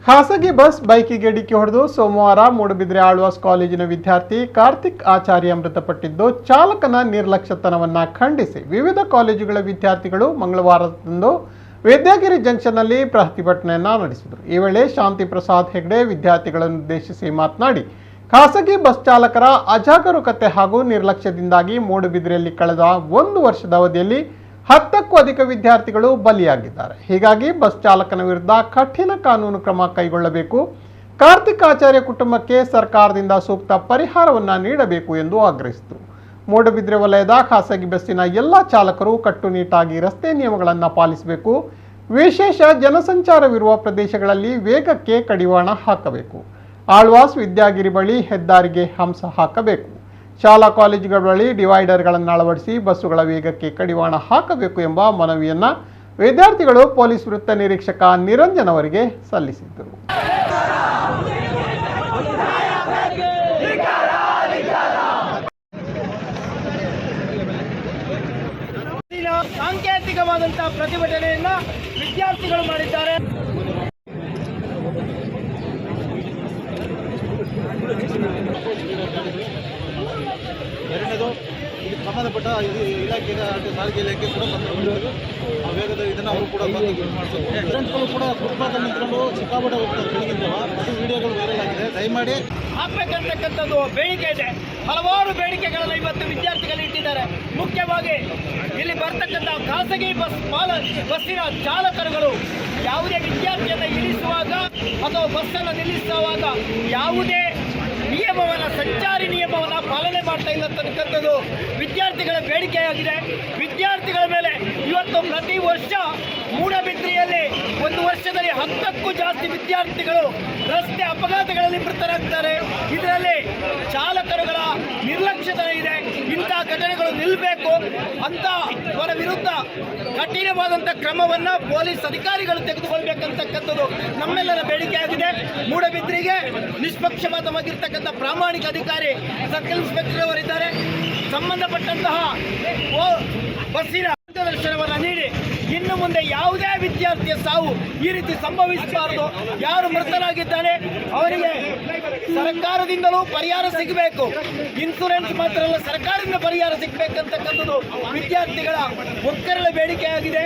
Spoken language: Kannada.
ಖಾಸಗಿ ಬಸ್ ಬೈಕಿಗೆ ಡಿಕ್ಕಿ ಹೊಡೆದು ಸೋಮವಾರ ಮೂಡುಬಿದ್ರೆ ಆಳ್ವಾಸ್ ಕಾಲೇಜಿನ ವಿದ್ಯಾರ್ಥಿ ಕಾರ್ತಿಕ್ ಆಚಾರ್ಯ ಮೃತಪಟ್ಟಿದ್ದು, ಚಾಲಕನ ನಿರ್ಲಕ್ಷ್ಯತನವನ್ನ ಖಂಡಿಸಿ ವಿವಿಧ ಕಾಲೇಜುಗಳ ವಿದ್ಯಾರ್ಥಿಗಳು ಮಂಗಳವಾರದಂದು ವಿದ್ಯಾಗಿರಿ ಜಂಕ್ಷನ್ನಲ್ಲಿ ಪ್ರತಿಭಟನೆಯನ್ನ ನಡೆಸಿದರು. ಈ ವೇಳೆ ಶಾಂತಿ ಪ್ರಸಾದ್ ಹೆಗ್ಡೆ ವಿದ್ಯಾರ್ಥಿಗಳನ್ನು ಉದ್ದೇಶಿಸಿ ಮಾತನಾಡಿ, ಖಾಸಗಿ ಬಸ್ ಚಾಲಕರ ಅಜಾಗರೂಕತೆ ಹಾಗೂ ನಿರ್ಲಕ್ಷ್ಯದಿಂದಾಗಿ ಮೂಡುಬಿದ್ರೆಯಲ್ಲಿ ಕಳೆದ 1 ವರ್ಷದ ಅವಧಿಯಲ್ಲಿ 10ಕ್ಕೂ ಅಧಿಕ ವಿದ್ಯಾರ್ಥಿಗಳು ಬಲಿಯಾಗಿದ್ದಾರೆ. ಹೀಗಾಗಿ ಬಸ್ ಚಾಲಕನ ವಿರುದ್ಧ ಕಠಿಣ ಕಾನೂನು ಕ್ರಮ ಕೈಗೊಳ್ಳಬೇಕು. ಕಾರ್ತಿಕ್ ಆಚಾರ್ಯ ಕುಟುಂಬಕ್ಕೆ ಸರ್ಕಾರದಿಂದ ಸೂಕ್ತ ಪರಿಹಾರವನ್ನು ನೀಡಬೇಕು ಎಂದು ಆಗ್ರಹಿಸಿದರು. ಮೂಡುಬಿದ್ರೆ ವಲಯದ ಖಾಸಗಿ ಬಸ್ಸಿನ ಎಲ್ಲ ಚಾಲಕರು ಕಟ್ಟುನಿಟ್ಟಾಗಿ ರಸ್ತೆ ನಿಯಮಗಳನ್ನು ಪಾಲಿಸಬೇಕು. ವಿಶೇಷ ಜನಸಂಚಾರವಿರುವ ಪ್ರದೇಶಗಳಲ್ಲಿ ವೇಗಕ್ಕೆ ಕಡಿವಾಣ ಹಾಕಬೇಕು. ಆಳ್ವಾಸ್ ವಿದ್ಯಾಗಿರಿ ಬಳಿ ಹೆದ್ದಾರಿಗೆ ಹಂಸ ಹಾಕಬೇಕು. ಶಾಲಾ ಕಾಲೇಜುಗಳ ಬಳಿ ಡಿವೈಡರ್ಗಳನ್ನು ಅಳವಡಿಸಿ ಬಸ್ಸುಗಳ ವೇಗಕ್ಕೆ ಕಡಿವಾಣ ಹಾಕಬೇಕು ಎಂಬ ಮನವಿಯನ್ನು ವಿದ್ಯಾರ್ಥಿಗಳು ಪೊಲೀಸ್ ವೃತ್ತ ನಿರೀಕ್ಷಕ ನಿರಂಜನ್ ಅವರಿಗೆ ಸಲ್ಲಿಸಿದ್ದರು. ಸಾಂಕೇತಿಕವಾದಂತಹ ಪ್ರತಿಭಟನೆಯನ್ನ ವಿದ್ಯಾರ್ಥಿಗಳು ಮಾಡಿದ್ದಾರೆ. ಎರಡನೇದು ಇದಕ್ಕೆ ಸಂಬಂಧಪಟ್ಟ ಇಲಾಖೆಗೆ ಸಾರಿಗೆ ಇಲಾಖೆ ಕೂಡ ಬಂದು ಆ ವೇಗದ ಇದನ್ನು ಅವರು ಕೂಡ ಬಂದು ಮಾಡಿಸೋದು. ಸ್ಟೂಡೆಂಟ್ಗಳು ಕೂಡ ಫುಟ್ಪಾತ್ ನಿಂತ್ಕೊಂಡು ಸಿಕ್ಕಾಪಟ್ಟೆ ಹೋಗ್ತಾರೆ. ಬೆಳಗಿಂದವ ಅದು ವಿಡಿಯೋಗಳು ವೈರಲ್ ಆಗಿದೆ. ದಯಮಾಡಿ ಹಾಕ್ಬೇಕಂತಕ್ಕಂಥದ್ದು ಬೇಡಿಕೆ ಇದೆ. ಹಲವಾರು ಬೇಡಿಕೆಗಳನ್ನು ಇವತ್ತು ವಿದ್ಯಾರ್ಥಿಗಳು ಇಟ್ಟಿದ್ದಾರೆ. ಮುಖ್ಯವಾಗಿ ಇಲ್ಲಿ ಬರ್ತಕ್ಕಂಥ ಖಾಸಗಿ ಬಸ್ಸಿನ ಚಾಲಕರುಗಳು ಯಾವುದೇ ವಿದ್ಯಾರ್ಥಿಯನ್ನು ಇಳಿಸುವಾಗ ಅಥವಾ ಬಸ್ಸನ್ನು ನಿಲ್ಲಿಸುವಾಗ ಯಾವುದೇ ನಿಯಮವನ್ನು, ಸಂಚಾರಿ ನಿಯಮವನ್ನು ಪಾಲನೆ ಮಾಡ್ತಾ ಇಲ್ಲ ಅಂತಕ್ಕಂಥದ್ದು ವಿದ್ಯಾರ್ಥಿಗಳ ಬೇಡಿಕೆಯಾಗಿದೆ. ವಿದ್ಯಾರ್ಥಿಗಳ ಮೇಲೆ ಇವತ್ತು ಪ್ರತಿ ವರ್ಷ ಮೂಡಬಿದ್ರಿಯಲ್ಲಿ 1 ವರ್ಷದಲ್ಲಿ 10ಕ್ಕೂ ಜಾಸ್ತಿ ವಿದ್ಯಾರ್ಥಿಗಳು ರಸ್ತೆ ಅಪಘಾತಗಳಲ್ಲಿ ಮೃತರಾಗ್ತಾರೆ. ಇದರಲ್ಲಿ ಚಾಲಕರುಗಳ ನಿರ್ಲಕ್ಷ್ಯತೆ ಇದೆ. ಇಂಥ ಘಟನೆಗಳು ನಿಲ್ಲಬೇಕು ಅಂತ ಅವರ ವಿರುದ್ಧ ಕಠಿಣವಾದಂಥ ಕ್ರಮವನ್ನು ಪೊಲೀಸ್ ಅಧಿಕಾರಿಗಳು ತೆಗೆದುಕೊಳ್ಬೇಕಂತಕ್ಕಂಥದ್ದು ನಮ್ಮೆಲ್ಲರ ಬೇಡಿಕೆಯಾಗಿದೆ. ಮೂಡಬಿದ್ರಿಗೆ ನಿಷ್ಪಕ್ಷಪಾತವಾಗಿರ್ತಕ್ಕಂಥ ಪ್ರಾಮಾಣಿಕ ಅಧಿಕಾರಿ ಸರ್ಕಲ್ ಇನ್ಸ್ಪೆಕ್ಟರ್ ಅವರಿದ್ದಾರೆ. ಸಂಬಂಧಪಟ್ಟಂತಹ ಬಸ್ಸಿನ ಮಾರ್ಗದರ್ಶನವನ್ನು ನೀಡಿ ಇನ್ನು ಮುಂದೆ ಯಾವುದೇ ವಿದ್ಯಾರ್ಥಿಯ ಸಾವು ಈ ರೀತಿ ಸಂಭವಿಸಬಾರದು. ಯಾರು ಮೃತರಾಗಿದ್ದಾನೆ ಅವರಿಗೆ ಸರ್ಕಾರದಿಂದಲೂ ಪರಿಹಾರ ಸಿಗಬೇಕು. ಇನ್ಶೂರೆನ್ಸ್ ಮಾತ್ರ ಅಲ್ಲ, ಸರ್ಕಾರದಿಂದ ಪರಿಹಾರ ಸಿಗಬೇಕಂತಕ್ಕಂಥದ್ದು ವಿದ್ಯಾರ್ಥಿಗಳ ಒಕ್ಕರಳ ಬೇಡಿಕೆಯಾಗಿದೆ.